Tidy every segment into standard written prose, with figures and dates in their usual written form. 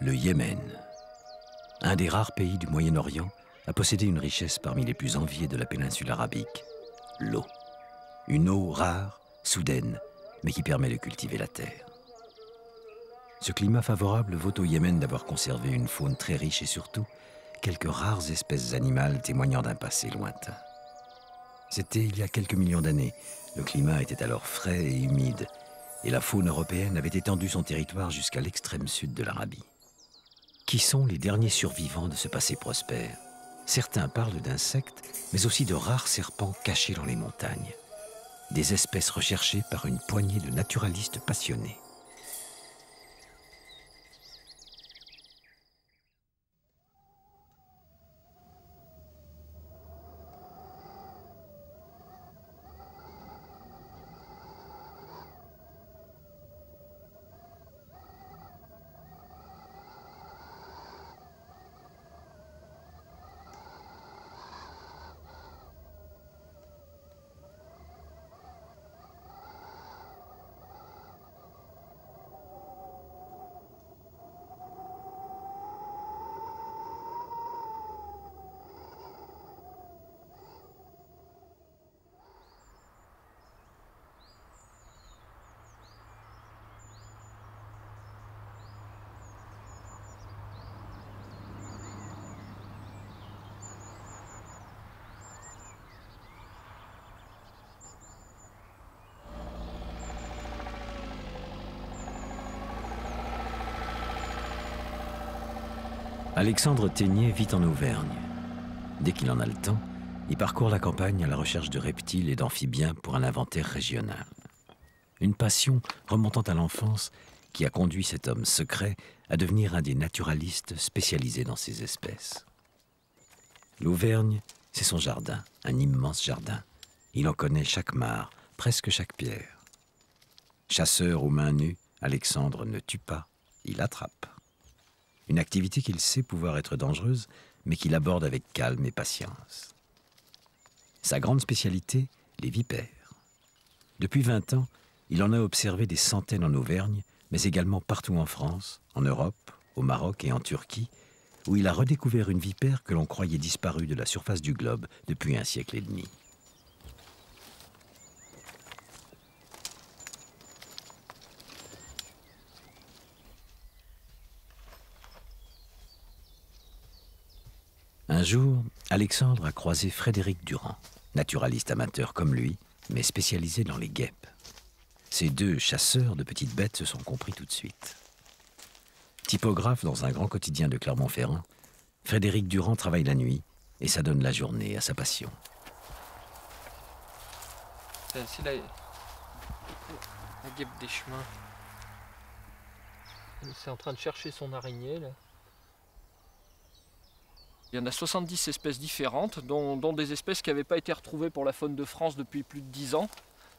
Le Yémen, un des rares pays du Moyen-Orient à posséder une richesse parmi les plus enviées de la péninsule arabique, l'eau. Une eau rare, soudaine, mais qui permet de cultiver la terre. Ce climat favorable vaut au Yémen d'avoir conservé une faune très riche et surtout quelques rares espèces animales témoignant d'un passé lointain. C'était il y a quelques millions d'années. Le climat était alors frais et humide et la faune européenne avait étendu son territoire jusqu'à l'extrême sud de l'Arabie. Qui sont les derniers survivants de ce passé prospère? Certains parlent d'insectes, mais aussi de rares serpents cachés dans les montagnes. Des espèces recherchées par une poignée de naturalistes passionnés. Alexandre Ténier vit en Auvergne. Dès qu'il en a le temps, il parcourt la campagne à la recherche de reptiles et d'amphibiens pour un inventaire régional. Une passion remontant à l'enfance qui a conduit cet homme secret à devenir un des naturalistes spécialisés dans ces espèces. L'Auvergne, c'est son jardin, un immense jardin. Il en connaît chaque mare, presque chaque pierre. Chasseur aux mains nues, Alexandre ne tue pas, il attrape. Une activité qu'il sait pouvoir être dangereuse, mais qu'il aborde avec calme et patience. Sa grande spécialité, les vipères. Depuis 20 ans, il en a observé des centaines en Auvergne, mais également partout en France, en Europe, au Maroc et en Turquie, où il a redécouvert une vipère que l'on croyait disparue de la surface du globe depuis un siècle et demi. Un jour, Alexandre a croisé Frédéric Durand, naturaliste amateur comme lui, mais spécialisé dans les guêpes. Ces deux chasseurs de petites bêtes se sont compris tout de suite. Typographe dans un grand quotidien de Clermont-Ferrand, Frédéric Durand travaille la nuit et s'adonne la journée à sa passion. C'est la guêpe des chemins. C'est en train de chercher son araignée là. Il y en a 70 espèces différentes, dont des espèces qui n'avaient pas été retrouvées pour la faune de France depuis plus de 10 ans,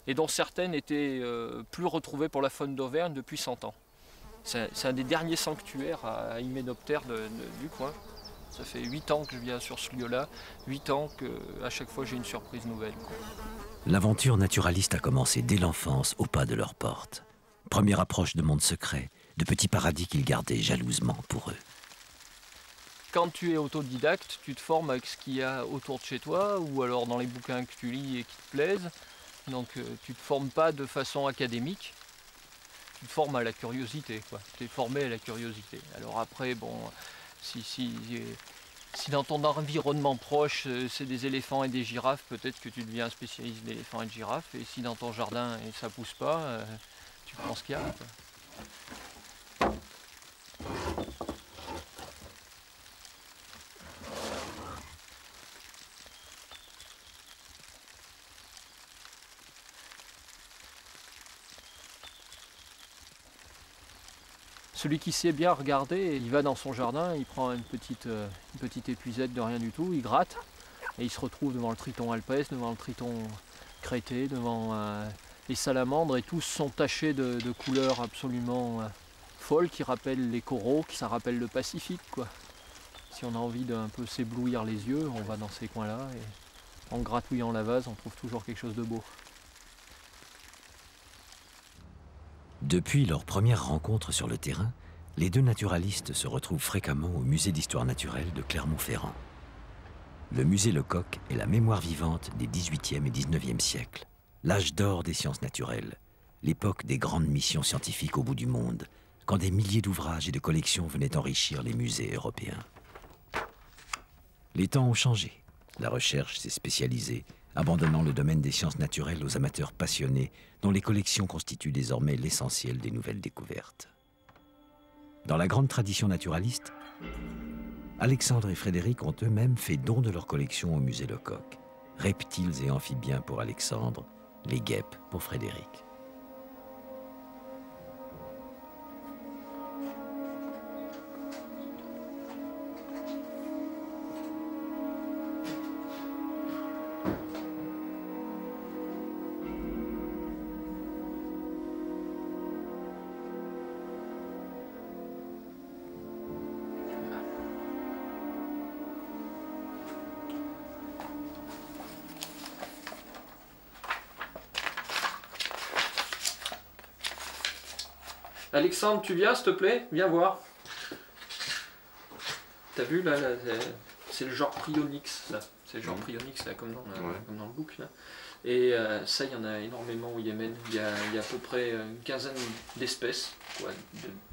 et dont certaines étaient plus retrouvées pour la faune d'Auvergne depuis 100 ans. C'est un des derniers sanctuaires à hyménoptères du coin. Ça fait 8 ans que je viens sur ce lieu-là, 8 ans qu'à chaque fois j'ai une surprise nouvelle. L'aventure naturaliste a commencé dès l'enfance au pas de leur porte. Première approche de mondes secrets, de petits paradis qu'ils gardaient jalousement pour eux. Quand tu es autodidacte, tu te formes avec ce qu'il y a autour de chez toi, ou alors dans les bouquins que tu lis et qui te plaisent. Donc tu ne te formes pas de façon académique, tu te formes à la curiosité, quoi. Tu es formé à la curiosité. Alors après, bon, si dans ton environnement proche, c'est des éléphants et des girafes, peut-être que tu deviens spécialiste d'éléphants et de girafes, et si dans ton jardin ça pousse pas, tu prends ce qu'il y a, quoi. Celui qui sait bien regarder, il va dans son jardin, il prend une petite épuisette de rien du tout, il gratte, et il se retrouve devant le triton alpestre, devant le triton crété, devant les salamandres, et tous sont tachés de couleurs absolument folles qui rappellent les coraux, qui ça rappelle le Pacifique, quoi. Si on a envie d'un peu s'éblouir les yeux, on va dans ces coins-là. en gratouillant la vase, on trouve toujours quelque chose de beau. Depuis leur première rencontre sur le terrain, les deux naturalistes se retrouvent fréquemment au musée d'histoire naturelle de Clermont-Ferrand. Le musée Lecoq est la mémoire vivante des XVIIIe et XIXe siècles, l'âge d'or des sciences naturelles, l'époque des grandes missions scientifiques au bout du monde, quand des milliers d'ouvrages et de collections venaient enrichir les musées européens. Les temps ont changé. La recherche s'est spécialisée, abandonnant le domaine des sciences naturelles aux amateurs passionnés, dont les collections constituent désormais l'essentiel des nouvelles découvertes. Dans la grande tradition naturaliste, Alexandre et Frédéric ont eux-mêmes fait don de leur collection au musée Lecoq. Reptiles et amphibiens pour Alexandre, les guêpes pour Frédéric. Alexandre, tu viens s'il te plaît? Viens voir. T'as vu là, c'est le genre Prionyx là. C'est le genre Prionyx là, comme dans le book là. Et ça, il y en a énormément au Yémen. Il y a à peu près une quinzaine d'espèces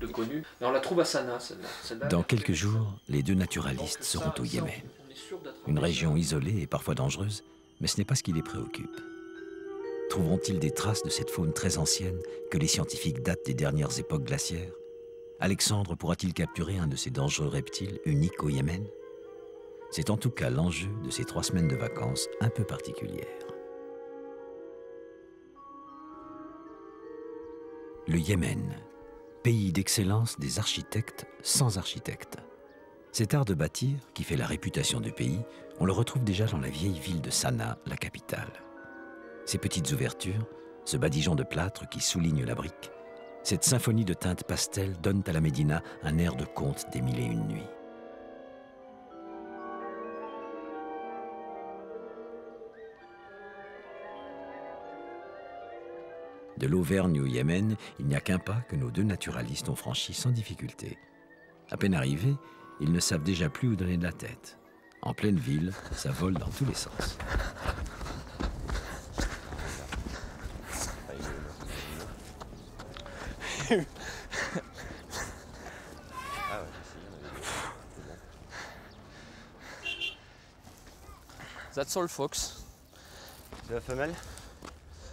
de connues. Et on la trouve à Sanaa, celle-là. Dans quelques jours, les deux naturalistes seront au Yémen. Une région isolée et parfois dangereuse, mais ce n'est pas ce qui les préoccupe. Trouveront-ils des traces de cette faune très ancienne que les scientifiques datent des dernières époques glaciaires? Alexandre pourra-t-il capturer un de ces dangereux reptiles uniques au Yémen? C'est en tout cas l'enjeu de ces 3 semaines de vacances un peu particulières. Le Yémen, pays d'excellence des architectes sans architectes. Cet art de bâtir, qui fait la réputation du pays, on le retrouve déjà dans la vieille ville de Sanaa, la capitale. Ces petites ouvertures, ce badigeon de plâtre qui souligne la brique, cette symphonie de teintes pastel donnent à la Médina un air de conte des 1001 nuits. De l'Auvergne au Yémen, il n'y a qu'un pas que nos deux naturalistes ont franchi sans difficulté. À peine arrivés, ils ne savent déjà plus où donner de la tête. En pleine ville, ça vole dans tous les sens. That's all, fox. C'est la femelle?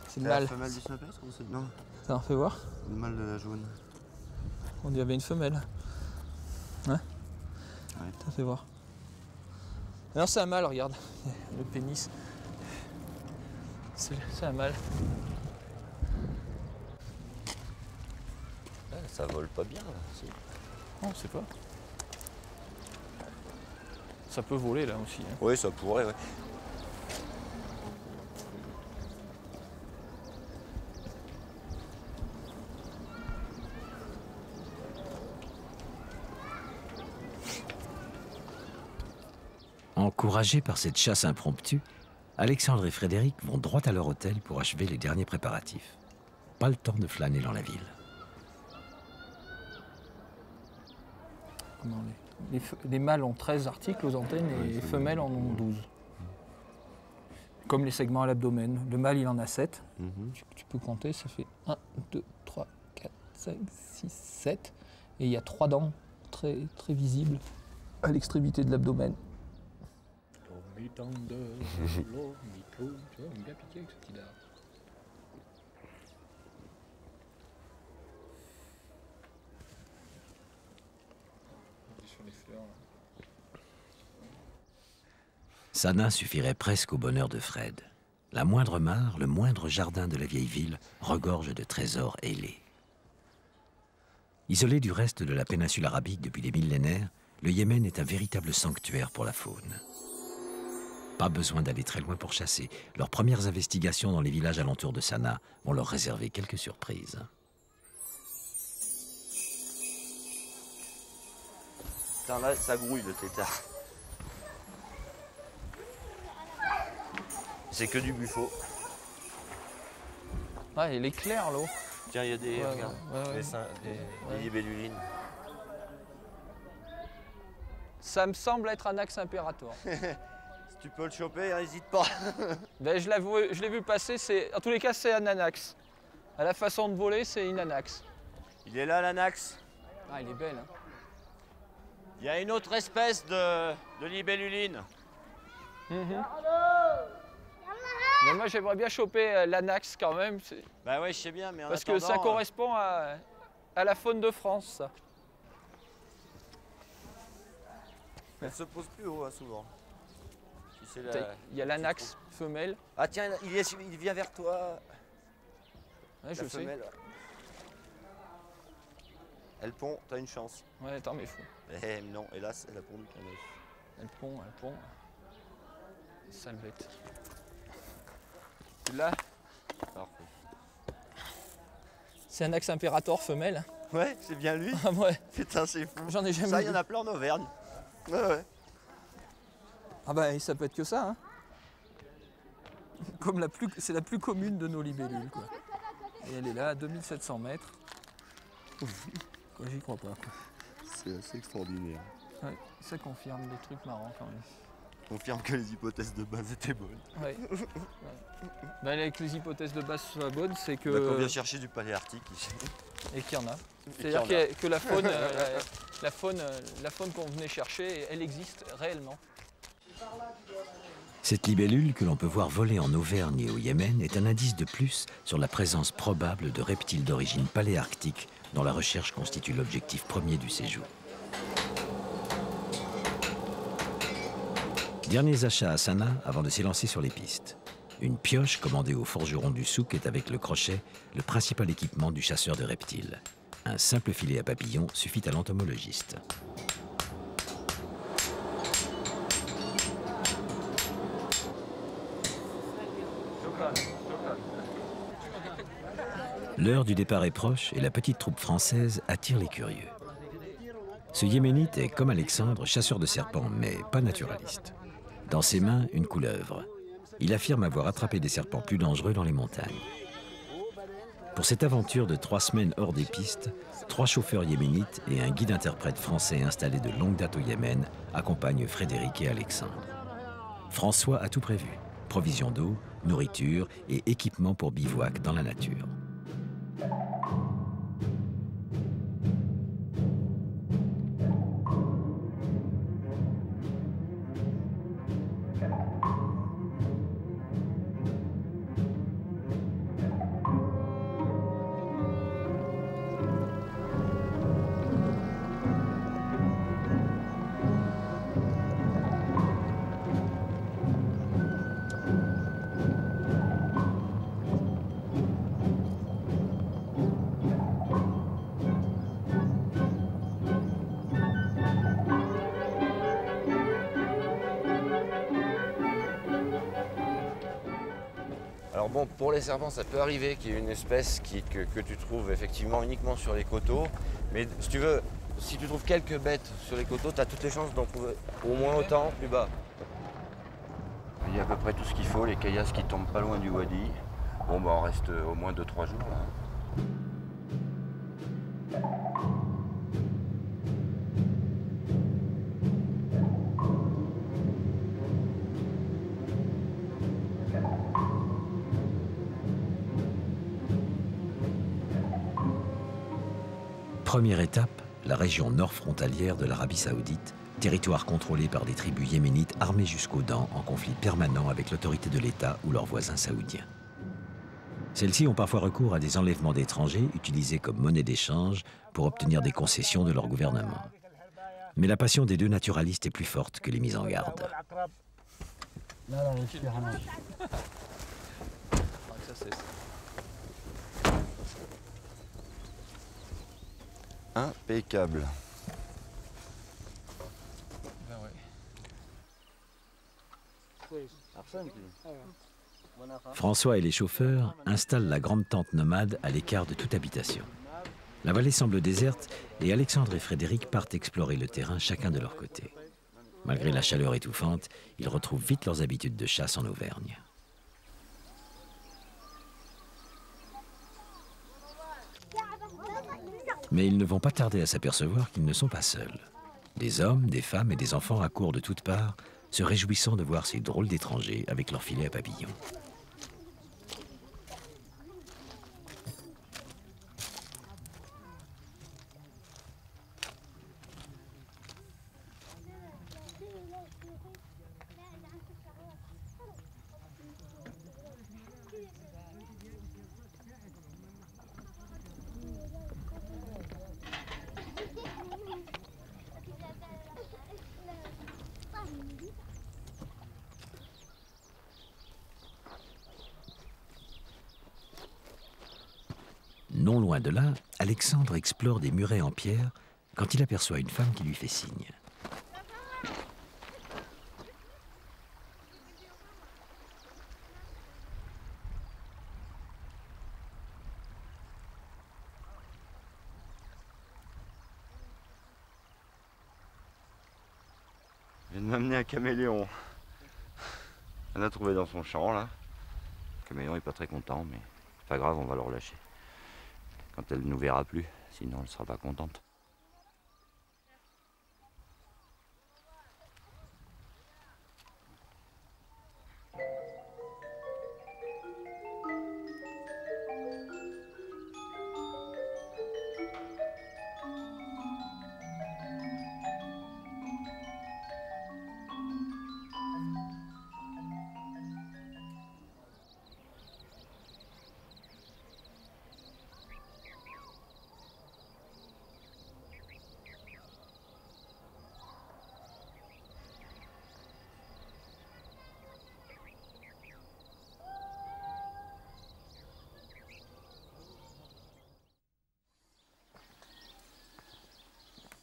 C'est le mâle. La femelle du snapper ou c'est... Non. Ça, on fait voir. Le mâle de la jaune. On dirait bien une femelle. Hein? Ouais. Ça fait voir. Non, c'est un mâle, regarde. Le pénis. C'est un mâle. Ça vole pas bien là. Non, on sait pas. Ça peut voler là aussi. Hein. Oui, ça pourrait, ouais. Encouragés par cette chasse impromptue, Alexandre et Frédéric vont droit à leur hôtel pour achever les derniers préparatifs. Pas le temps de flâner dans la ville. Les mâles ont 13 articles aux antennes et les femelles en ont 12. Comme les segments à l'abdomen. Le mâle, il en a 7. Tu peux compter, ça fait 1, 2, 3, 4, 5, 6, 7. Et il y a 3 dents très, très visibles à l'extrémité de l'abdomen. Sanaa suffirait presque au bonheur de Fred. La moindre mare, le moindre jardin de la vieille ville regorge de trésors ailés. Isolé du reste de la péninsule arabique depuis des millénaires, le Yémen est un véritable sanctuaire pour la faune. Pas besoin d'aller très loin pour chasser. Leurs premières investigations dans les villages alentours de Sanaa vont leur réserver quelques surprises. Putain, là, ça grouille le tétard. C'est que du buffo. Ah, elle est claire l'eau. Tiens, il y a des, Ouais, regarde, ouais. des libellulines. Ça me semble être un axe impérator. Si tu peux le choper, n'hésite pas. Ben, je l'ai vu passer, en tous les cas c'est un anax. À la façon de voler, c'est une anax. Il est là, l'anax. Ah, elle est belle. Hein. Il y a une autre espèce de libelluline. Mais moi j'aimerais bien choper l'anax quand même. Bah ouais, je sais bien, mais en Parce attendant, que ça correspond à la faune de France, ça. elle se pose plus haut, hein, souvent. Si c'est Il y a l'anax femelle. Ah tiens, il vient vers toi. Ouais, je La sais. femelle. Elle pond, t'as une chance. Ouais, attends, mais fou. Eh non, hélas, elle a pondu qu'un œuf. Elle pond. Sale bête. Là, Parfait. c'est un axe impérator femelle. Ouais, c'est bien lui. Ah ouais, Putain, c'est fou. j'en ai jamais Ça, vu. il y en a plein en Auvergne. Ouais. Ah bah ça peut être que ça, hein. Comme c'est la plus commune de nos libellules, quoi. Et elle est là à 2700 mètres. Quoi, j'y crois pas, quoi. C'est assez extraordinaire. Ouais, ça confirme des trucs marrants quand même. Confirme que les hypothèses de base étaient bonnes. Ouais. Bah, avec les hypothèses de base soient bonnes, c'est que. Bah, qu'on vient chercher du paléarctique ici. Et qu'il y en a. qu'il y C'est-à-dire en a. que la faune qu'on venait chercher, elle existe réellement. Cette libellule que l'on peut voir voler en Auvergne et au Yémen est un indice de plus sur la présence probable de reptiles d'origine paléarctique dont la recherche constitue l'objectif premier du séjour. Derniers achats à Sanaa avant de s'élancer sur les pistes. Une pioche commandée au forgeron du souk est avec le crochet le principal équipement du chasseur de reptiles. Un simple filet à papillons suffit à l'entomologiste. L'heure du départ est proche et la petite troupe française attire les curieux. Ce Yéménite est, comme Alexandre, chasseur de serpents, mais pas naturaliste. Dans ses mains, une couleuvre. Il affirme avoir attrapé des serpents plus dangereux dans les montagnes. Pour cette aventure de 3 semaines hors des pistes, 3 chauffeurs yéménites et un guide-interprète français installé de longue date au Yémen accompagnent Frédéric et Alexandre. François a tout prévu. Provisions d'eau, nourriture et équipements pour bivouac dans la nature. Alors bon, pour les serpents, ça peut arriver qu'il y ait une espèce que tu trouves effectivement uniquement sur les coteaux. Mais si tu veux, si tu trouves quelques bêtes sur les coteaux, tu as toutes les chances d'en trouver au moins autant plus bas. Il y a à peu près tout ce qu'il faut, les caillasses qui tombent pas loin du wadi. Bon, bah on reste au moins 2-3 jours là. Première étape, la région nord frontalière de l'Arabie Saoudite, territoire contrôlé par des tribus yéménites armées jusqu'aux dents en conflit permanent avec l'autorité de l'État ou leurs voisins saoudiens. Celles-ci ont parfois recours à des enlèvements d'étrangers utilisés comme monnaie d'échange pour obtenir des concessions de leur gouvernement. Mais la passion des deux naturalistes est plus forte que les mises en garde. Impeccable. Ben ouais. François et les chauffeurs installent la grande tente nomade à l'écart de toute habitation. La vallée semble déserte et Alexandre et Frédéric partent explorer le terrain chacun de leur côté. Malgré la chaleur étouffante, ils retrouvent vite leurs habitudes de chasse en Auvergne. Mais ils ne vont pas tarder à s'apercevoir qu'ils ne sont pas seuls. Des hommes, des femmes et des enfants accourent de toutes parts, se réjouissant de voir ces drôles d'étrangers avec leurs filets à papillons. Non loin de là, Alexandre explore des murets en pierre quand il aperçoit une femme qui lui fait signe. Je viens de m'amener un caméléon. Elle l'a trouvé dans son champ là. Le caméléon n'est pas très content, mais c'est pas grave, on va le relâcher. Quand elle ne nous verra plus, sinon elle ne sera pas contente.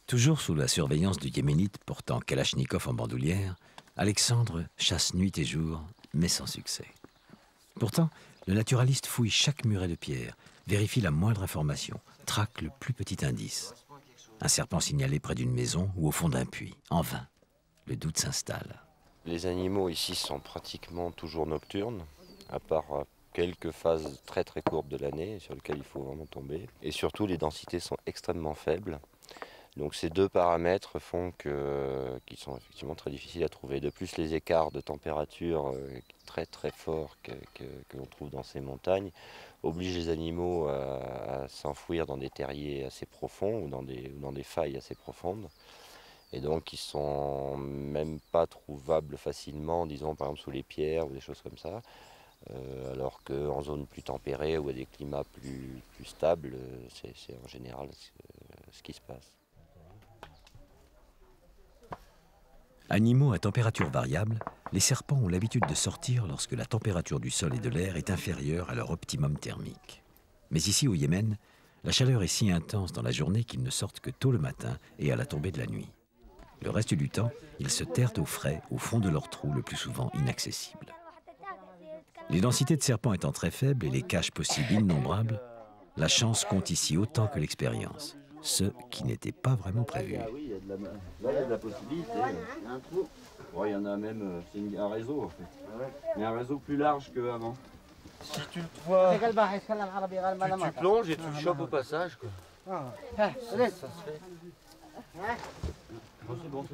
Toujours sous la surveillance du Yéménite portant Kalachnikov en bandoulière, Alexandre chasse nuit et jour, mais sans succès. Pourtant, le naturaliste fouille chaque muret de pierre, vérifie la moindre information, traque le plus petit indice. Un serpent signalé près d'une maison ou au fond d'un puits. En vain, le doute s'installe. Les animaux ici sont pratiquement toujours nocturnes, à part quelques phases très très courtes de l'année sur lesquelles il faut vraiment tomber. Et surtout, les densités sont extrêmement faibles. Donc ces deux paramètres font qu'ils sont effectivement très difficiles à trouver. De plus, les écarts de température très très forts que l'on trouve dans ces montagnes obligent les animaux à s'enfouir dans des terriers assez profonds ou dans des failles assez profondes. Et donc ils sont même pas trouvables facilement, disons par exemple sous les pierres ou des choses comme ça. Alors qu'en zone plus tempérée ou à des climats plus stables, c'est en général ce qui se passe. Animaux à température variable, les serpents ont l'habitude de sortir lorsque la température du sol et de l'air est inférieure à leur optimum thermique. Mais ici au Yémen, la chaleur est si intense dans la journée qu'ils ne sortent que tôt le matin et à la tombée de la nuit. Le reste du temps, ils se terrent au frais, au fond de leur trou, le plus souvent inaccessible. Les densités de serpents étant très faibles et les caches possibles innombrables, la chance compte ici autant que l'expérience. Ce qui n'était pas vraiment prévu. Ah oui, là, il y a de la possibilité. Il y a un trou. Bon, il y en a même, c'est un réseau en fait. Mais un réseau plus large qu'avant. Si tu le vois, tu plonges et tu le chopes au passage. Quoi. Ça se fait. Bon, c'est bon, ok.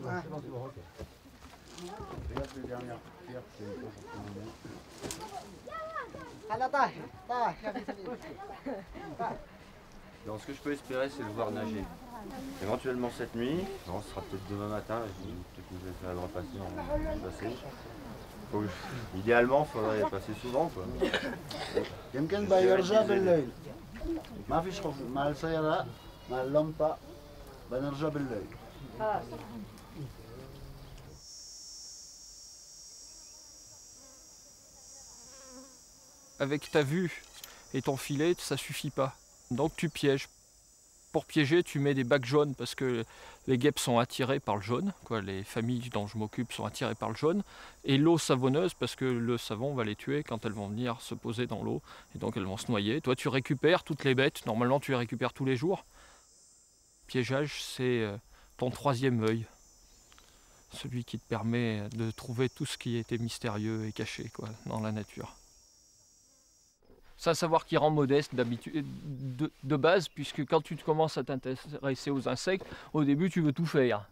Regarde les dernières pierres qui Donc ce que je peux espérer, c'est le voir nager. Éventuellement cette nuit, non, ce sera peut-être demain matin, peut-être que je vais faire le repasser en passer. Idéalement, il faudrait passer souvent. يمكن بيرجع بالليل ما فيش خوف مع السيارة مع اللمبة بنرجع بالليل. Avec ta vue et ton filet, ça suffit pas. Donc tu pièges. Pour piéger, tu mets des bacs jaunes parce que les guêpes sont attirées par le jaune. Les familles dont je m'occupe sont attirées par le jaune. Et l'eau savonneuse parce que le savon va les tuer quand elles vont venir se poser dans l'eau. Et donc elles vont se noyer. Toi, tu récupères toutes les bêtes. Normalement, tu les récupères tous les jours. Piégeage, c'est ton troisième œil. Celui qui te permet de trouver tout ce qui était mystérieux et caché dans la nature. C'est un savoir qui rend modeste de base, puisque quand tu commences à t'intéresser aux insectes, au début tu veux tout faire.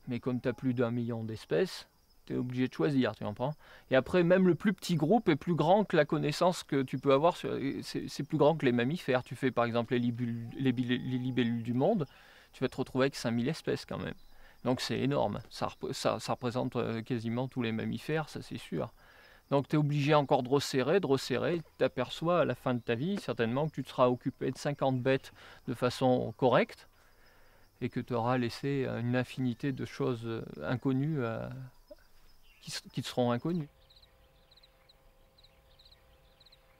Mais comme tu as plus d'1 million d'espèces, tu es obligé de choisir, tu comprends? Et après, même le plus petit groupe est plus grand que la connaissance que tu peux avoir, c'est plus grand que les mammifères. Tu fais par exemple les libellules du monde, tu vas te retrouver avec 5000 espèces quand même. Donc c'est énorme, ça représente quasiment tous les mammifères, ça c'est sûr. Donc tu es obligé encore de resserrer, tu t'aperçois à la fin de ta vie certainement que tu te seras occupé de 50 bêtes de façon correcte et que tu auras laissé une infinité de choses inconnues qui te seront inconnues.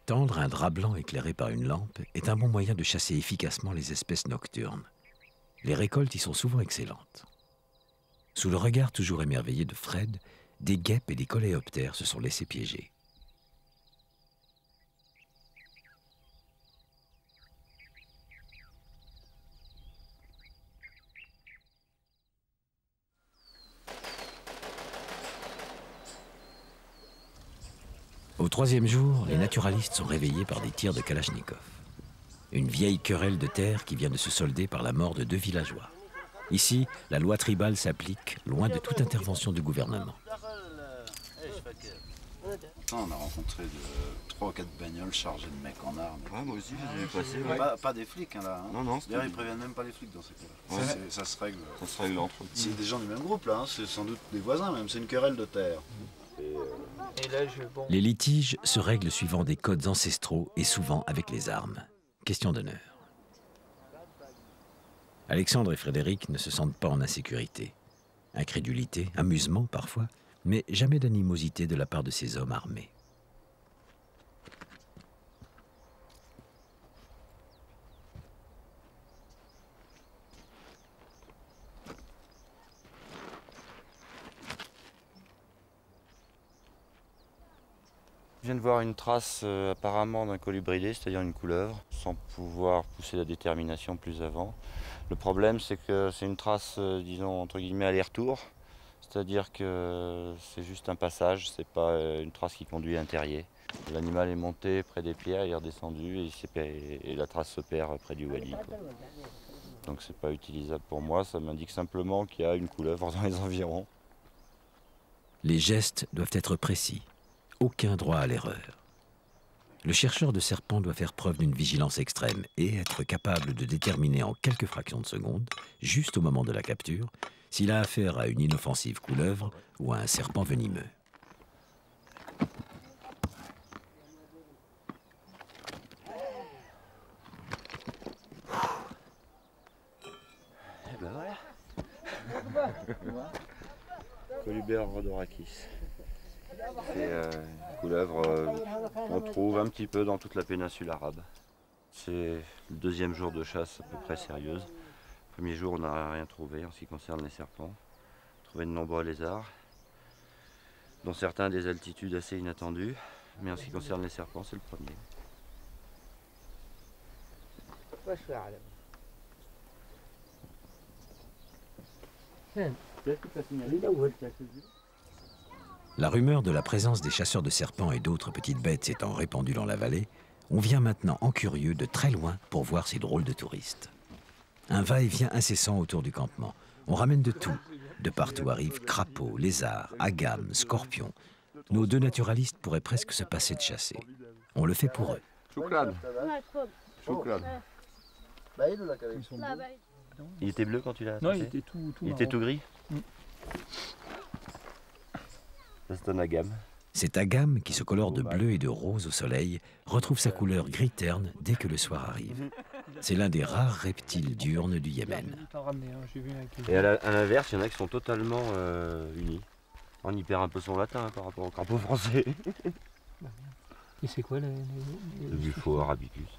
Tendre un drap blanc éclairé par une lampe est un bon moyen de chasser efficacement les espèces nocturnes. Les récoltes y sont souvent excellentes. Sous le regard toujours émerveillé de Fred, des guêpes et des coléoptères se sont laissés piéger. Au 3e jour, les naturalistes sont réveillés par des tirs de Kalachnikov. Une vieille querelle de terre qui vient de se solder par la mort de 2 villageois. Ici, la loi tribale s'applique, loin de toute intervention du gouvernement. On a rencontré 3 ou 4 bagnoles chargées de mecs en armes. Ouais, moi aussi, j'ai vu passer. Ouais. Pas des flics, hein, là. Hein. Non. D'ailleurs, ils préviennent même pas les flics dans ces cas-là. Ouais. Ça se règle. Ça se règle entre eux. C'est des gens du même groupe, là. Hein. C'est sans doute des voisins, même. C'est une querelle de terre. Et là, Les litiges se règlent suivant des codes ancestraux et souvent avec les armes. Question d'honneur. Alexandre et Frédéric ne se sentent pas en insécurité. Incrédulité, amusement parfois, mais jamais d'animosité de la part de ces hommes armés. Je viens de voir une trace apparemment d'un colubridé, c'est-à-dire une couleuvre, sans pouvoir pousser la détermination plus avant. Le problème, c'est que c'est une trace, disons, entre guillemets, aller-retour. C'est-à-dire que c'est juste un passage, c'est pas une trace qui conduit à un terrier. L'animal est monté près des pierres, il est redescendu et la trace se perd près du wadi, quoi. Donc c'est pas utilisable pour moi, ça m'indique simplement qu'il y a une couleuvre dans les environs. Les gestes doivent être précis. Aucun droit à l'erreur. Le chercheur de serpents doit faire preuve d'une vigilance extrême et être capable de déterminer en quelques fractions de seconde, juste au moment de la capture, s'il a affaire à une inoffensive couleuvre ou à un serpent venimeux. Et ben voilà. Colubert rhodorakis. C'est une couleuvre qu'on trouve un petit peu dans toute la péninsule arabe. C'est le 2e jour de chasse à peu près sérieuse. Le 1er jour, on n'a rien trouvé en ce qui concerne les serpents. On a trouvé de nombreux lézards, dont certains à des altitudes assez inattendues. Mais en ce qui concerne les serpents, c'est le premier. La rumeur de la présence des chasseurs de serpents et d'autres petites bêtes s'étant répandue dans la vallée, on vient maintenant en curieux de très loin pour voir ces drôles de touristes. Un va-et-vient incessant autour du campement. On ramène de tout. De partout arrivent crapauds, lézards, agames, scorpions. Nos 2 naturalistes pourraient presque se passer de chasser. On le fait pour eux. Il était bleu quand tu l'as Non, attaché? il était tout Il était tout gris. Ça, c'est un agame. Cet agame, qui se colore de bleu et de rose au soleil, retrouve sa couleur gris terne dès que le soir arrive. C'est l'un des rares reptiles diurnes du Yémen. Et à l'inverse, il y en a qui sont totalement unis. On y perd un peu son latin par rapport au crapaud français. Et c'est quoi le Buffo arabicus.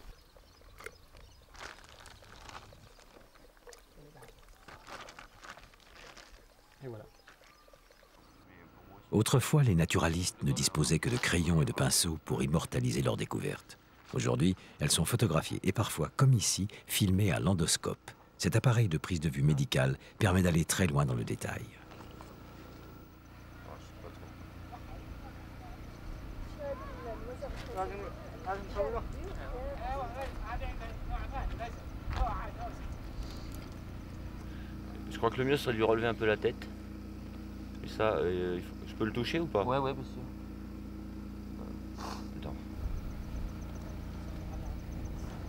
Et voilà. Autrefois, les naturalistes ne disposaient que de crayons et de pinceaux pour immortaliser leurs découvertes. Aujourd'hui, elles sont photographiées et parfois, comme ici, filmées à l'endoscope. Cet appareil de prise de vue médicale permet d'aller très loin dans le détail. Je crois que le mieux serait de lui relever un peu la tête. Et ça, je peux le toucher ou pas? Ouais, bien sûr. Attends.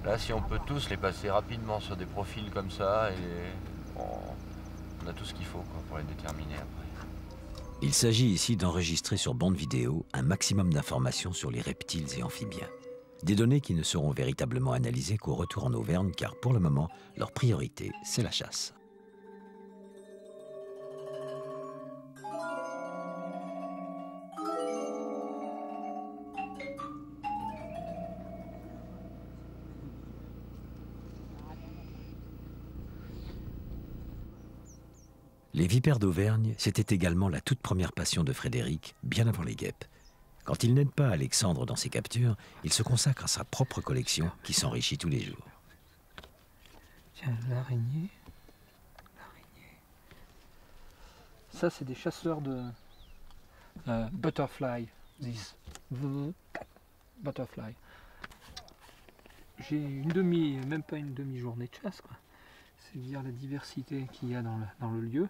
Là, si on peut tous les passer rapidement sur des profils comme ça, et on a tout ce qu'il faut quoi, pour les déterminer après. Il s'agit ici d'enregistrer sur bande vidéo un maximum d'informations sur les reptiles et amphibiens. Des données qui ne seront véritablement analysées qu'au retour en Auvergne, car pour le moment, leur priorité, c'est la chasse. Les vipères d'Auvergne, c'était également la toute première passion de Frédéric, bien avant les guêpes. Quand il n'aide pas Alexandre dans ses captures, il se consacre à sa propre collection qui s'enrichit tous les jours. Tiens, l'araignée. Ça, c'est des chasseurs de butterfly. This. Butterfly. J'ai même pas une demi-journée de chasse, quoi. C'est dire la diversité qu'il y a dans le lieu.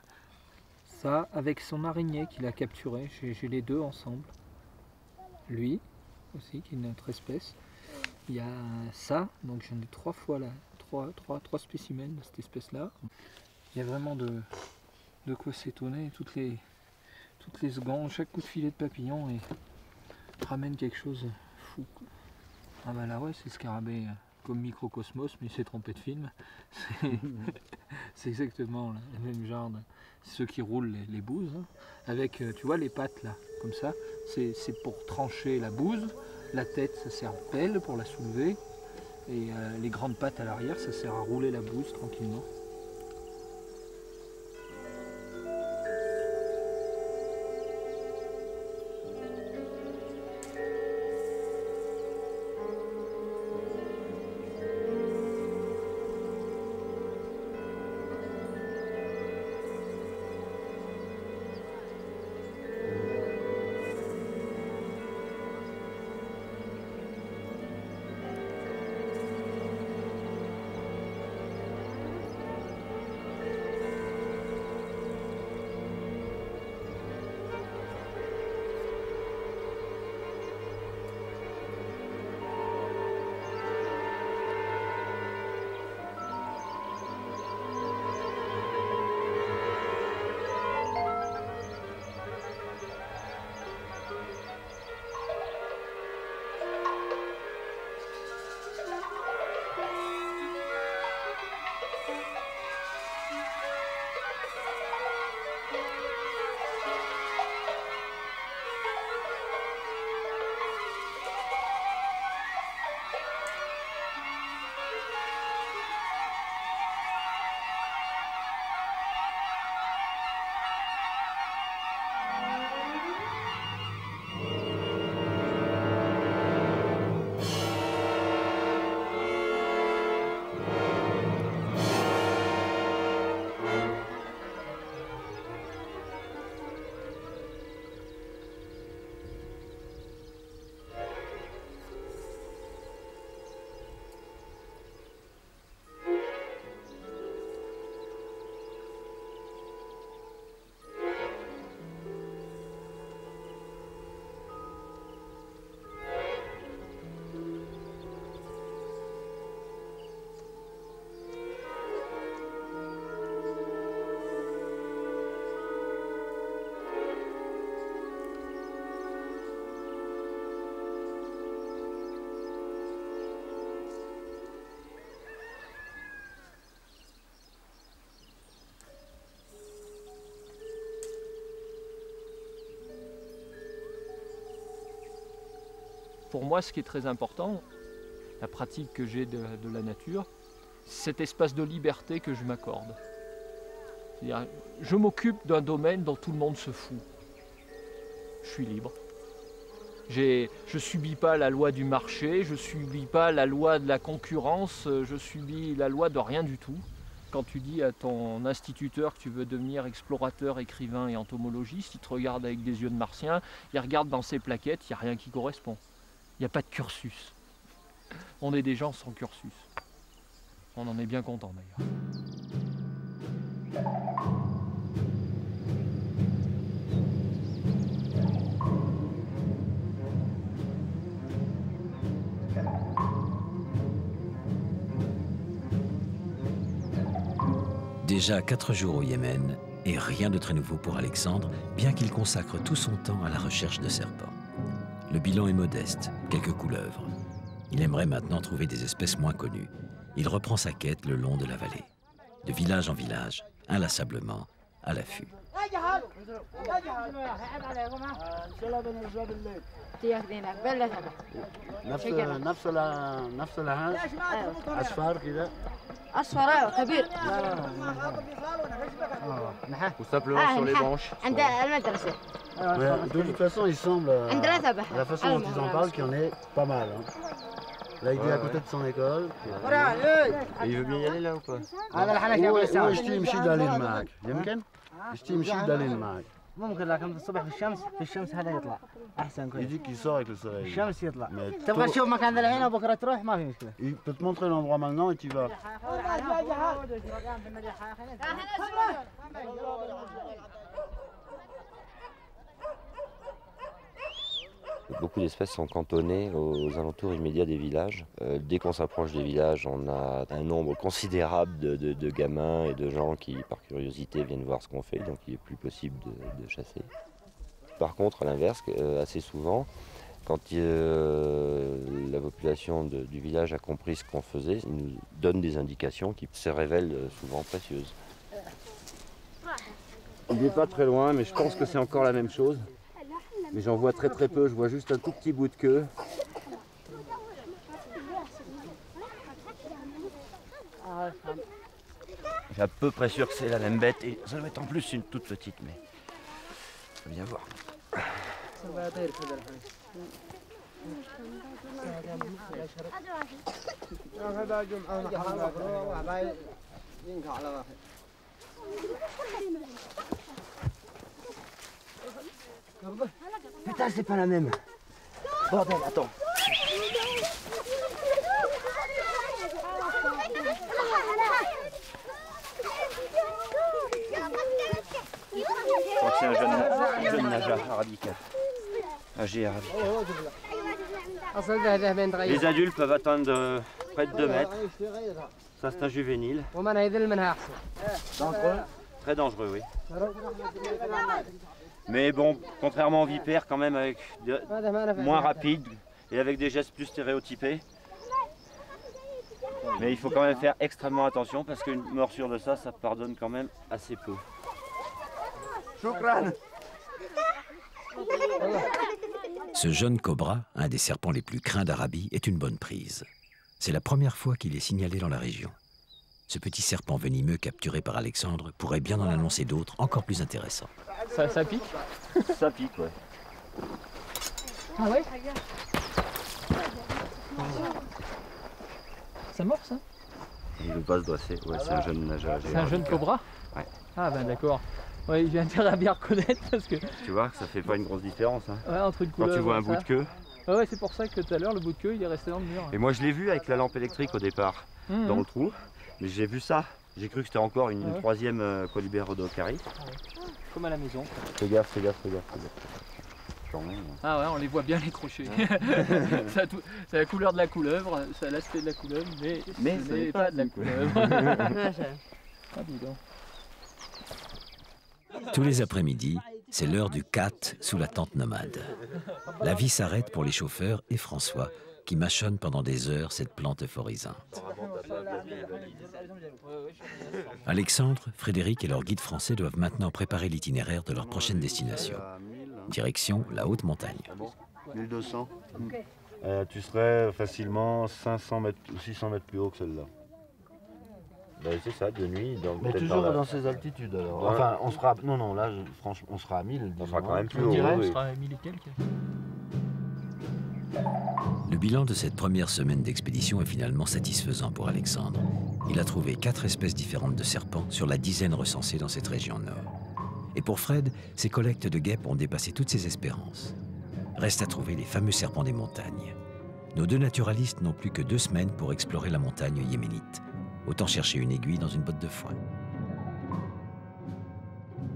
Ça, avec son araignée qu'il a capturé, j'ai les deux ensemble. Lui aussi, qui est notre espèce. Il y a ça, donc j'en ai 3 fois là, 3 spécimens de cette espèce-là. Il y a vraiment de quoi s'étonner. Toutes les secondes, chaque coup de filet de papillon et ramène quelque chose de fou, quoi. Ah bah là ouais, c'est le scarabée comme Microcosmos, mais il s'est trompé de film. C'est exactement le même genre de ceux qui roulent les bouses, hein. Avec, tu vois, les pattes là, comme ça, c'est pour trancher la bouse. La tête, ça sert de pelle pour la soulever. Et les grandes pattes à l'arrière, ça sert à rouler la bouse tranquillement. Pour moi, ce qui est très important, la pratique que j'ai de la nature, c'est cet espace de liberté que je m'accorde. C'est-à-dire, je m'occupe d'un domaine dont tout le monde se fout. Je suis libre. Je ne subis pas la loi du marché, je ne subis pas la loi de la concurrence, je subis la loi de rien du tout. Quand tu dis à ton instituteur que tu veux devenir explorateur, écrivain et entomologiste, il te regarde avec des yeux de martien, il regarde dans ses plaquettes, il n'y a rien qui correspond. Il n'y a pas de cursus. On est des gens sans cursus. On en est bien content d'ailleurs. Déjà 4 jours au Yémen, et rien de très nouveau pour Alexandre, bien qu'il consacre tout son temps à la recherche de serpents. Le bilan est modeste, quelques couleuvres. Il aimerait maintenant trouver des espèces moins connues. Il reprend sa quête le long de la vallée. De village en village, inlassablement, à l'affût. أصفر كبير. Ou simplement sur les branches. عند المدرسة. De toute façon, il semble, عندنا ذبح. la façon dont ils en parlent, qu'il y en ait pas mal. Hein. Là, il est à côté de son école. Et il veut bien y aller là ou pas? هو يشتي يمشي دليل معك يمكن؟ يشتي يمشي دليل معك. ممكن لكن الصبح في الشمس هذا يطلع احسن Il كويس. dit qu'il sort avec le soleil. الشمس يطلع. Mais تبغى تشوف مكان ذا الحين وبكره تروح ما في مشكله. il peut te montrer l'endroit maintenant et tu vas. Beaucoup d'espèces sont cantonnées aux alentours immédiats des villages. Dès qu'on s'approche des villages, on a un nombre considérable de gamins et de gens qui, par curiosité, viennent voir ce qu'on fait, donc il n'est plus possible de chasser. Par contre, à l'inverse, assez souvent, quand la population du village a compris ce qu'on faisait, ils nous donnent des indications qui se révèlent souvent précieuses. Il n'est pas très loin, mais je pense que c'est encore la même chose. Mais j'en vois très très peu, je vois juste un tout petit bout de queue. Je suis à peu près sûr que c'est la même bête et ça doit être en plus une toute petite, mais faut bien voir. Putain, c'est pas la même. Bordel, attends. Je crois que c'est un jeune naja arabica. Âgé arabica. Les adultes peuvent atteindre près de 2 mètres. Ça c'est un juvénile. Très dangereux, oui. Mais bon, contrairement aux vipères, quand même avec moins rapide et avec des gestes plus stéréotypés. Mais il faut quand même faire extrêmement attention parce qu'une morsure de ça, ça pardonne quand même assez peu. Choukran. Ce jeune cobra, un des serpents les plus craints d'Arabie, est une bonne prise. C'est la première fois qu'il est signalé dans la région. Ce petit serpent venimeux capturé par Alexandre pourrait bien en annoncer d'autres encore plus intéressants. Ça pique? Ça pique, ouais. Ah ouais? Ça mord ça? Il veut pas se dresser, ouais, c'est un jeune naja. C'est un jeune cobra? Ouais. Ah ben d'accord. Ouais, j'ai intérêt à bien reconnaître parce que... Tu vois que ça fait pas une grosse différence. Hein. Ouais, entre une Quand couleur tu vois un et bout ça. de queue. Ouais, c'est pour ça que tout à l'heure le bout de queue il est resté dans le mur. Et moi je l'ai vu avec la lampe électrique au départ, dans le trou. Mais j'ai vu ça. J'ai cru que c'était encore une troisième colibère rhodocari. Comme à la maison. Fais gaffe, fais gaffe, fais gaffe. Fais gaffe. Ah ouais, on les voit bien les crochets. C'est la couleur de la couleuvre, ça a l'aspect de la couleuvre, mais ce n'est pas de la couleuvre. Ah, dis donc. Tous les après-midi, c'est l'heure du cat sous la tente nomade. La vie s'arrête pour les chauffeurs et François, qui mâchonne pendant des heures cette plante euphorisante. Alexandre, Frédéric et leur guide français doivent maintenant préparer l'itinéraire de leur prochaine destination. Direction la haute montagne. 1200. Tu serais facilement 500 mètres ou 600 mètres plus haut que celle-là. Ben, c'est ça, de nuit. Donc Mais toujours dans ces altitudes alors. Ouais. Enfin, on sera. Non, non, là, franchement, on sera à 1000. On sera quand même plus On haut. dirait, oui. ce sera 1000 et quelques. Le bilan de cette première semaine d'expédition est finalement satisfaisant pour Alexandre. Il a trouvé 4 espèces différentes de serpents sur la dizaine recensée dans cette région nord. Et pour Fred, ses collectes de guêpes ont dépassé toutes ses espérances. Reste à trouver les fameux serpents des montagnes. nos deux naturalistes n'ont plus que 2 semaines pour explorer la montagne yéménite. Autant chercher une aiguille dans une botte de foin.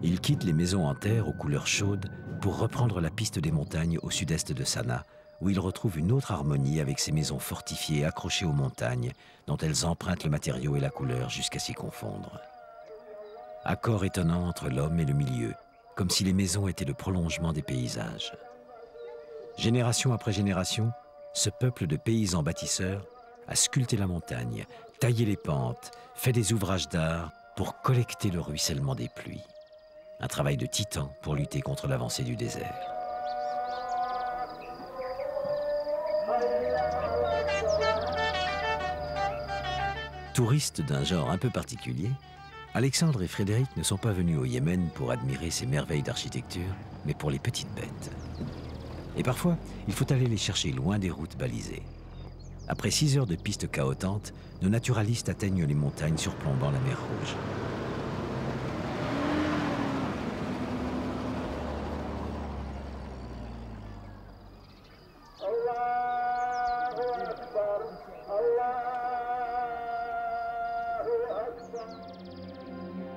Ils quittent les maisons en terre aux couleurs chaudes pour reprendre la piste des montagnes au sud-est de Sanaa, où ils retrouvent une autre harmonie avec ces maisons fortifiées accrochées aux montagnes, dont elles empruntent le matériau et la couleur jusqu'à s'y confondre. Accord étonnant entre l'homme et le milieu, comme si les maisons étaient le prolongement des paysages. Génération après génération, ce peuple de paysans bâtisseurs a sculpté la montagne, taillé les pentes, fait des ouvrages d'art pour collecter le ruissellement des pluies. Un travail de titan pour lutter contre l'avancée du désert. Touristes d'un genre un peu particulier, Alexandre et Frédéric ne sont pas venus au Yémen pour admirer ces merveilles d'architecture, mais pour les petites bêtes. Et parfois, il faut aller les chercher loin des routes balisées. Après 6 heures de piste cahotantes, nos naturalistes atteignent les montagnes surplombant la mer Rouge.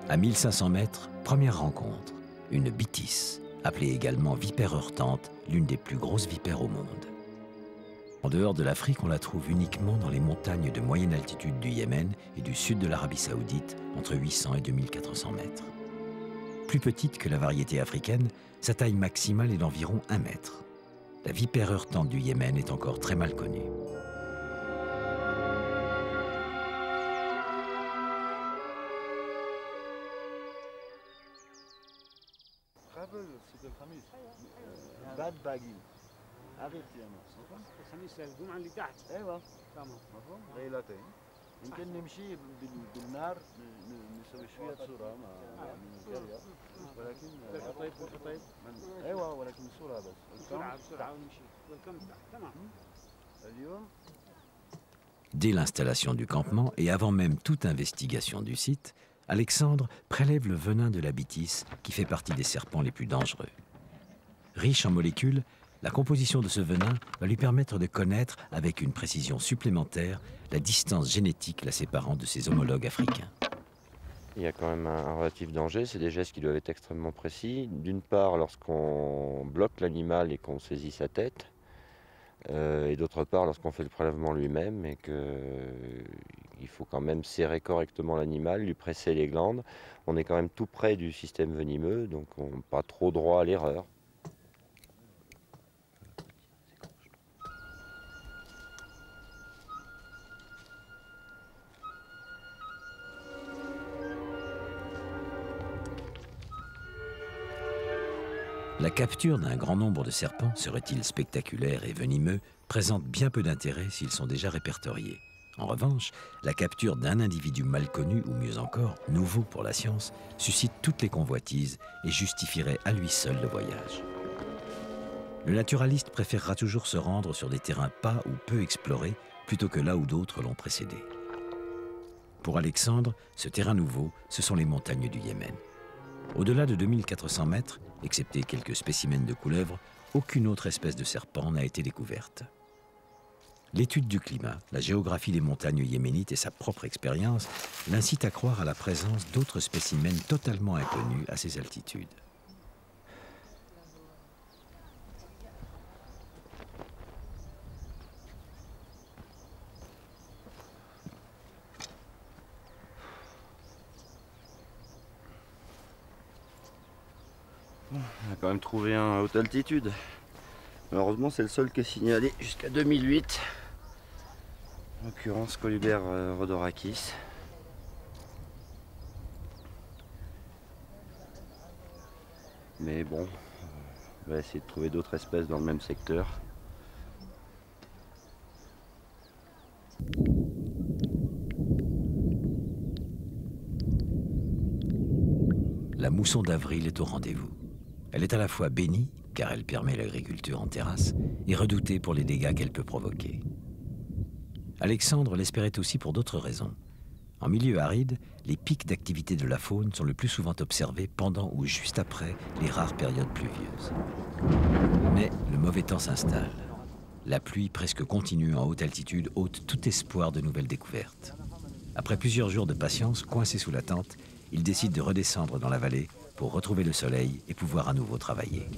À 1500 mètres, première rencontre, une bitis, appelée également vipère heurtante, l'une des plus grosses vipères au monde. En dehors de l'Afrique, on la trouve uniquement dans les montagnes de moyenne altitude du Yémen et du sud de l'Arabie Saoudite, entre 800 et 2400 mètres. Plus petite que la variété africaine, sa taille maximale est d'environ 1 mètre. La vipère heurtante du Yémen est encore très mal connue. بعد باقيين هذه التيامات الخميس الجمعة اللي تحت ايوه تمام مفهوم ليلتين يمكن نمشي بالنار نسوي شوية صورة مع القرية ولكن طيب ايوه ولكن صورة بس بسرعة ونمشي والكم تمام اليوم. Dès l'installation du campement et avant même toute investigation du site, Alexandre prélève le venin de la bitis qui fait partie des serpents les plus dangereux. Riche en molécules, la composition de ce venin va lui permettre de connaître avec une précision supplémentaire la distance génétique la séparant de ses homologues africains. Il y a quand même un relatif danger, c'est des gestes qui doivent être extrêmement précis. D'une part, lorsqu'on bloque l'animal et qu'on saisit sa tête, et d'autre part, lorsqu'on fait le prélèvement lui-même et qu'il faut quand même serrer correctement l'animal, lui presser les glandes. On est quand même tout près du système venimeux, donc on n'a pas trop droit à l'erreur. La capture d'un grand nombre de serpents, serait-il spectaculaire et venimeux, présente bien peu d'intérêt s'ils sont déjà répertoriés. En revanche, la capture d'un individu mal connu, ou mieux encore, nouveau pour la science, suscite toutes les convoitises et justifierait à lui seul le voyage. Le naturaliste préférera toujours se rendre sur des terrains pas ou peu explorés, plutôt que là où d'autres l'ont précédé. Pour Alexandre, ce terrain nouveau, ce sont les montagnes du Yémen. Au-delà de 2400 mètres, excepté quelques spécimens de couleuvres, aucune autre espèce de serpent n'a été découverte. L'étude du climat, la géographie des montagnes yéménites et sa propre expérience l'incitent à croire à la présence d'autres spécimens totalement inconnus à ces altitudes. On a quand même trouvé un à haute altitude. Malheureusement, c'est le seul qui est signalé jusqu'à 2008. En l'occurrence, Colubert rhodorakis. Mais bon, on va essayer de trouver d'autres espèces dans le même secteur. La mousson d'avril est au rendez-vous. Elle est à la fois bénie, car elle permet l'agriculture en terrasse, et redoutée pour les dégâts qu'elle peut provoquer. Alexandre l'espérait aussi pour d'autres raisons. En milieu aride, les pics d'activité de la faune sont le plus souvent observés pendant ou juste après les rares périodes pluvieuses. Mais le mauvais temps s'installe. La pluie presque continue en haute altitude ôte tout espoir de nouvelles découvertes. Après plusieurs jours de patience, coincé sous la tente, il décide de redescendre dans la vallée pour retrouver le soleil et pouvoir à nouveau travailler.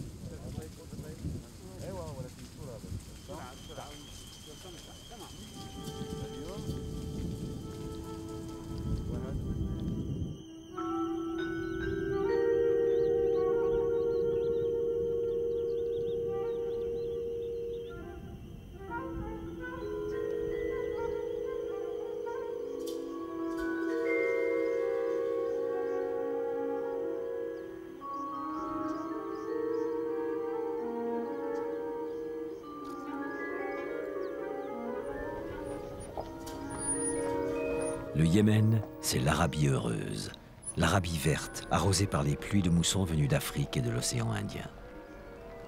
Le Yémen, c'est l'Arabie heureuse, l'Arabie verte, arrosée par les pluies de mousson venues d'Afrique et de l'océan Indien.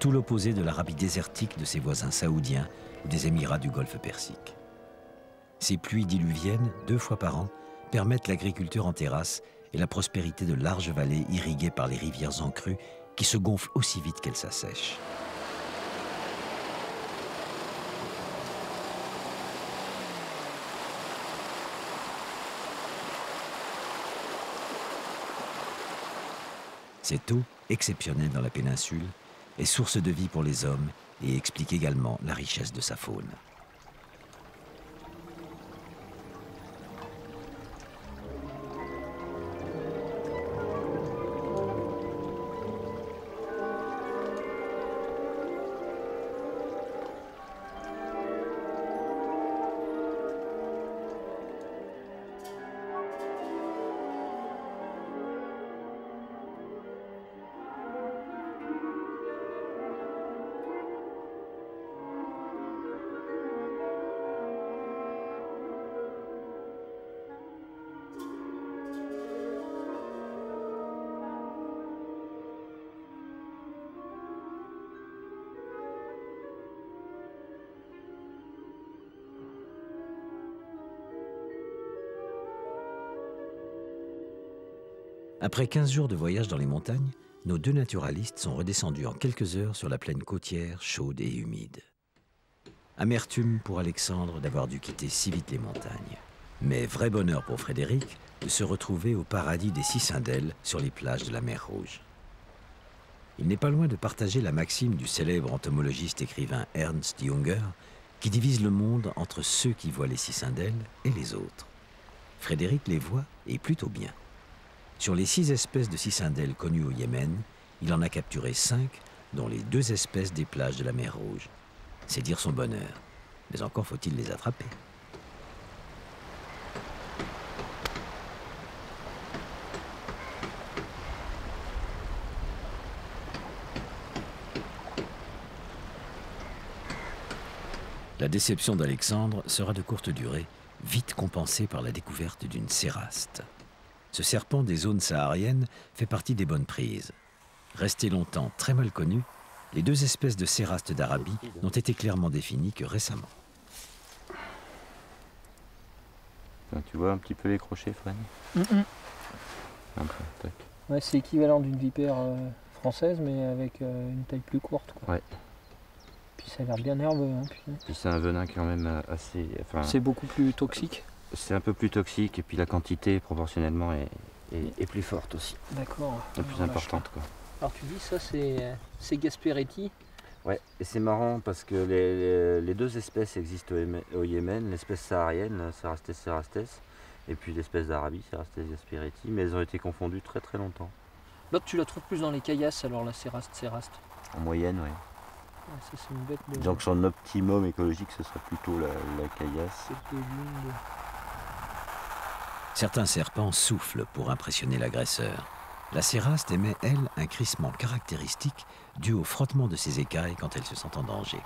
Tout l'opposé de l'Arabie désertique de ses voisins saoudiens ou des Émirats du Golfe Persique. Ces pluies diluviennes, 2 fois par an, permettent l'agriculture en terrasse et la prospérité de larges vallées irriguées par les rivières en crue qui se gonflent aussi vite qu'elles s'assèchent. Cette eau, exceptionnelle dans la péninsule, est source de vie pour les hommes et explique également la richesse de sa faune. Après 15 jours de voyage dans les montagnes, nos 2 naturalistes sont redescendus en quelques heures sur la plaine côtière, chaude et humide. Amertume pour Alexandre d'avoir dû quitter si vite les montagnes. Mais vrai bonheur pour Frédéric de se retrouver au paradis des Cicindèles sur les plages de la mer Rouge. Il n'est pas loin de partager la maxime du célèbre entomologiste écrivain Ernst Junger, qui divise le monde entre ceux qui voient les Cicindèles et les autres. Frédéric les voit et plutôt bien. Sur les 6 espèces de cicindèles connues au Yémen, il en a capturé 5, dont les 2 espèces des plages de la mer Rouge. C'est dire son bonheur, mais encore faut-il les attraper. La déception d'Alexandre sera de courte durée, vite compensée par la découverte d'une céraste. Ce serpent des zones sahariennes fait partie des bonnes prises. Resté longtemps très mal connu, les 2 espèces de cérastes d'Arabie n'ont été clairement définies que récemment. Tu vois un petit peu les crochets, Fred? Un peu, tac. Ouais, c'est équivalent d'une vipère française, mais avec une taille plus courte, quoi. Ouais. Puis ça a l'air bien nerveux. Hein, puis c'est un venin quand même assez... Enfin, c'est beaucoup plus toxique. C'est un peu plus toxique et puis la quantité proportionnellement est plus forte aussi. D'accord. Et plus importante, quoi. Alors tu dis ça c'est Gasperetti. Ouais, et c'est marrant parce que les 2 espèces existent au Yémen, l'espèce saharienne, Cerastes cerastes, et puis l'espèce d'Arabie, Cerastes gasperetti, mais elles ont été confondues très très longtemps. L'autre tu la trouves plus dans les caillasses alors, la céraste. En moyenne, oui. Ouais, ça c'est une bête de... Donc son optimum écologique, ce serait plutôt la caillasse. Certains serpents soufflent pour impressionner l'agresseur. La céraste émet, elle, un crissement caractéristique dû au frottement de ses écailles quand elle se sent en danger.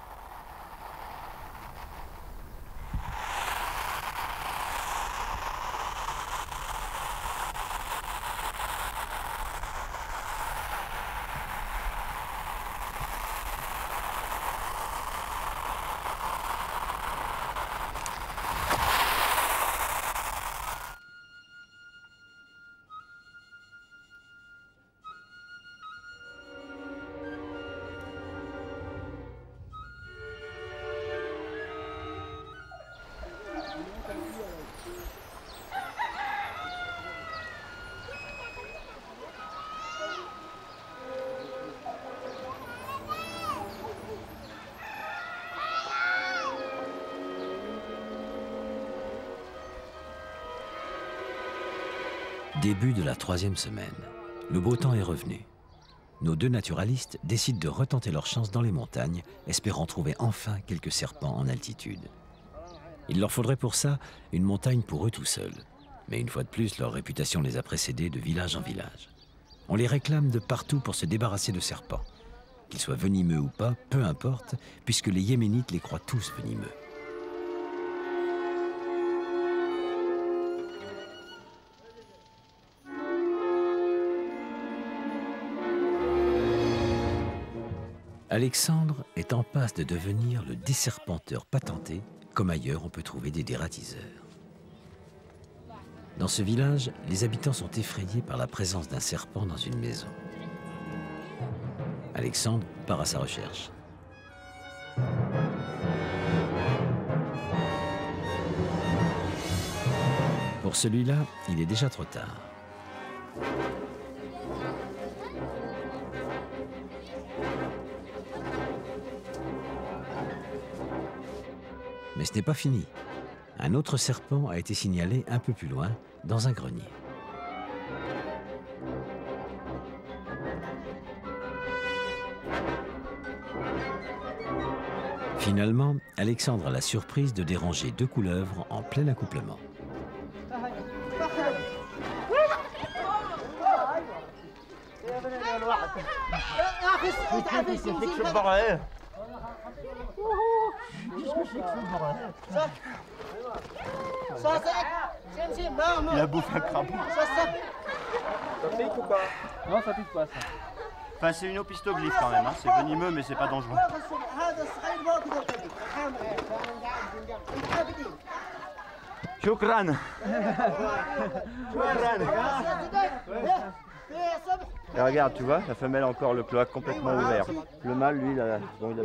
Début de la 3e semaine. Le beau temps est revenu. Nos 2 naturalistes décident de retenter leur chance dans les montagnes, espérant trouver enfin quelques serpents en altitude. Il leur faudrait pour ça une montagne pour eux tout seuls. Mais une fois de plus, leur réputation les a précédés de village en village. On les réclame de partout pour se débarrasser de serpents. Qu'ils soient venimeux ou pas, peu importe, puisque les Yéménites les croient tous venimeux. Alexandre est en passe de devenir le desserpenteur patenté, comme ailleurs on peut trouver des dératiseurs. Dans ce village, les habitants sont effrayés par la présence d'un serpent dans une maison. Alexandre part à sa recherche. Pour celui-là, il est déjà trop tard. Mais ce n'est pas fini. Un autre serpent a été signalé un peu plus loin, dans un grenier. Finalement, Alexandre a la surprise de déranger 2 couleuvres en plein accouplement. Il a bouffé un crapaud. Ça pique ou pas? Non, ça pique pas ça. Enfin, c'est une opistoglyphe quand même, hein. C'est venimeux mais c'est pas dangereux. Shukran. Et regarde, tu vois, la femelle a encore le cloaque complètement ouvert. Le mâle, lui, il a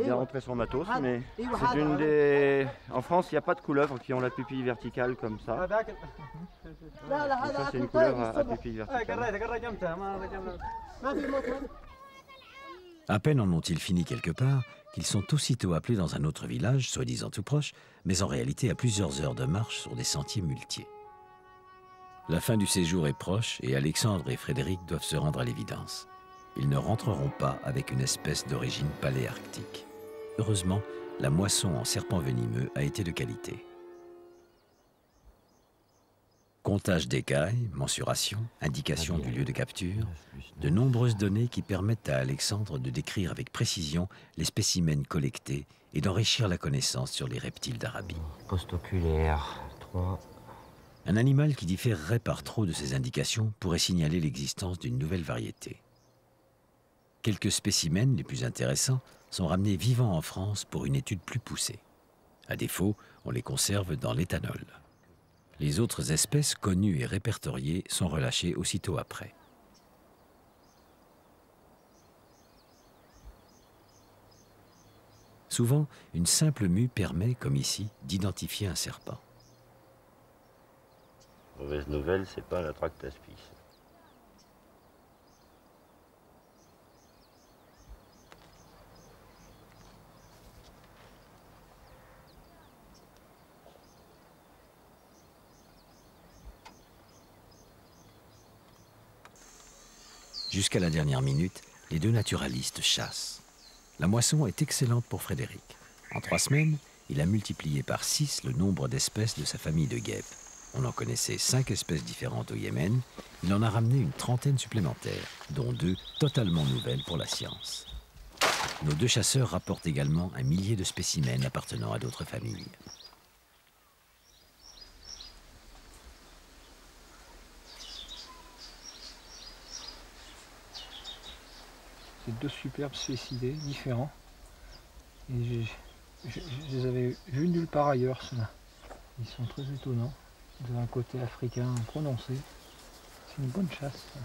bien rentré son matos, mais c'est une des... En France, il n'y a pas de couleuvres qui ont la pupille verticale comme ça. Et ça, c'est une couleuvre à pupille verticale. À peine en ont-ils fini quelque part qu'ils sont aussitôt appelés dans un autre village, soi-disant tout proche, mais en réalité à plusieurs heures de marche sur des sentiers muletiers. La fin du séjour est proche et Alexandre et Frédéric doivent se rendre à l'évidence. Ils ne rentreront pas avec une espèce d'origine paléarctique. Heureusement, la moisson en serpents venimeux a été de qualité. Comptage d'écailles, mensuration, indication du lieu de capture, de nombreuses données qui permettent à Alexandre de décrire avec précision les spécimens collectés et d'enrichir la connaissance sur les reptiles d'Arabie. Postoculaire, 3. Un animal qui différerait par trop de ces indications pourrait signaler l'existence d'une nouvelle variété. Quelques spécimens les plus intéressants sont ramenés vivants en France pour une étude plus poussée. À défaut, on les conserve dans l'éthanol. Les autres espèces connues et répertoriées sont relâchées aussitôt après. Souvent, une simple mue permet, comme ici, d'identifier un serpent. Mauvaise nouvelle, c'est pas la Tractaspis. Jusqu'à la dernière minute, les 2 naturalistes chassent. La moisson est excellente pour Frédéric. En 3 semaines, il a multiplié par 6 le nombre d'espèces de sa famille de guêpes. On en connaissait 5 espèces différentes au Yémen. Il en a ramené une trentaine supplémentaires, dont 2 totalement nouvelles pour la science. Nos 2 chasseurs rapportent également 1 millier de spécimens appartenant à d'autres familles. C'est 2 superbes spécidés différents. Et je les avais vus nulle part ailleurs, ceux-là. Ils sont très étonnants. Ils ont un côté africain prononcé. C'est une bonne chasse. Ça.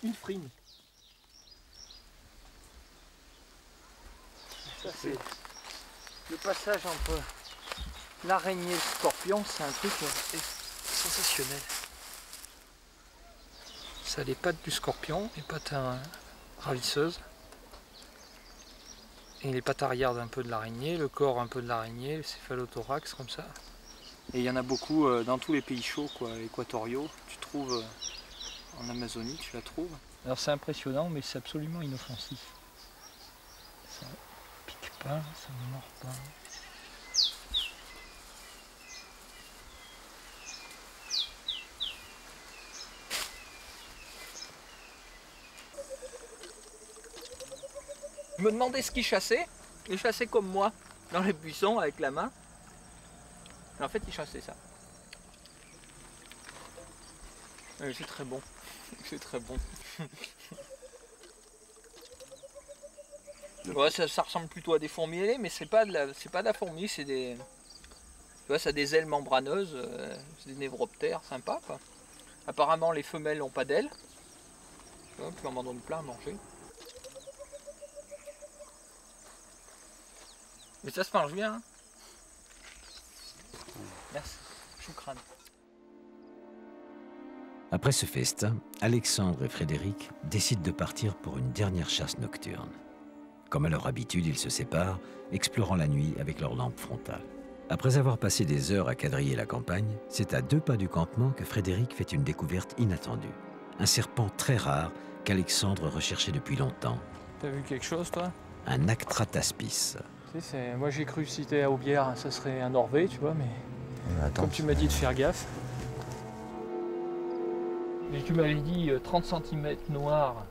une frime. Ça c'est le passage entre l'araignée et le scorpion, c'est un truc sensationnel. Ça a les pattes du scorpion, les pattes ravisseuses. Et les pattes arrière un peu de l'araignée, le corps un peu de l'araignée, le céphalothorax comme ça. Et il y en a beaucoup dans tous les pays chauds, quoi, équatoriaux. Tu trouves en Amazonie, tu la trouves. Alors c'est impressionnant, mais c'est absolument inoffensif. Ça pique pas, ça ne mord pas. Je me demandais ce qu'il chassait. Il chassait comme moi, dans les buissons avec la main. Et en fait, il chassait ça. C'est très bon. C'est très bon. Ouais, ça ressemble plutôt à des fourmis ailées, mais c'est pas de la fourmi, c'est des. Tu vois, ça a des ailes membraneuses, c'est des névroptères sympas, quoi. Apparemment, les femelles n'ont pas d'ailes. Tu vois, puis on m'en donne plein à manger. Mais ça se mange bien. Hein. Merci. Choukran. Après ce festin, Alexandre et Frédéric décident de partir pour une dernière chasse nocturne. Comme à leur habitude, ils se séparent, explorant la nuit avec leur lampe frontale. Après avoir passé des heures à quadriller la campagne, c'est à 2 pas du campement que Frédéric fait une découverte inattendue. Un serpent très rare qu'Alexandre recherchait depuis longtemps. T'as vu quelque chose, toi? Un Actrataspis. Moi j'ai cru que si c'était à Aubière, ça serait un Orvé, tu vois, mais comme tu m'as dit de faire gaffe. Et tu m'avais dit 30 cm noir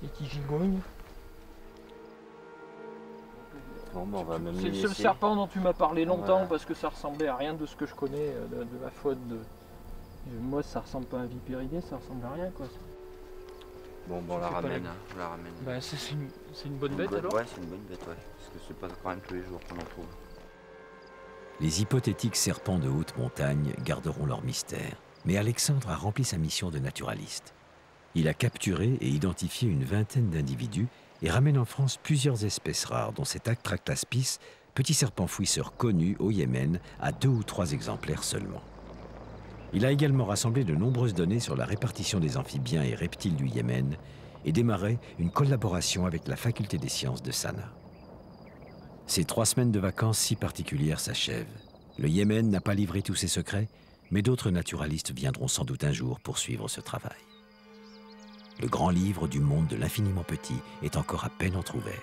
et qui gigogne. C'est le seul serpent dont tu m'as parlé longtemps parce que ça ressemblait à rien de ce que je connais de la faune de. Moi ça ressemble pas à un vipéridé, ça ressemble à rien quoi. Bon, on la ramène, je la ramène. Bah, c'est une bonne bête alors? Ouais, c'est une bonne bête, ouais. Parce que c'est pas quand même tous les jours qu'on en trouve. Les hypothétiques serpents de haute montagne garderont leur mystère. Mais Alexandre a rempli sa mission de naturaliste. Il a capturé et identifié une vingtaine d'individus et ramène en France plusieurs espèces rares, dont cet Actrataspis, petit serpent fouisseur connu au Yémen, à 2 ou 3 exemplaires seulement. Il a également rassemblé de nombreuses données sur la répartition des amphibiens et reptiles du Yémen et démarré une collaboration avec la faculté des sciences de Sanaa. Ces 3 semaines de vacances si particulières s'achèvent. Le Yémen n'a pas livré tous ses secrets, mais d'autres naturalistes viendront sans doute un jour poursuivre ce travail. Le grand livre du monde de l'infiniment petit est encore à peine entrouvert.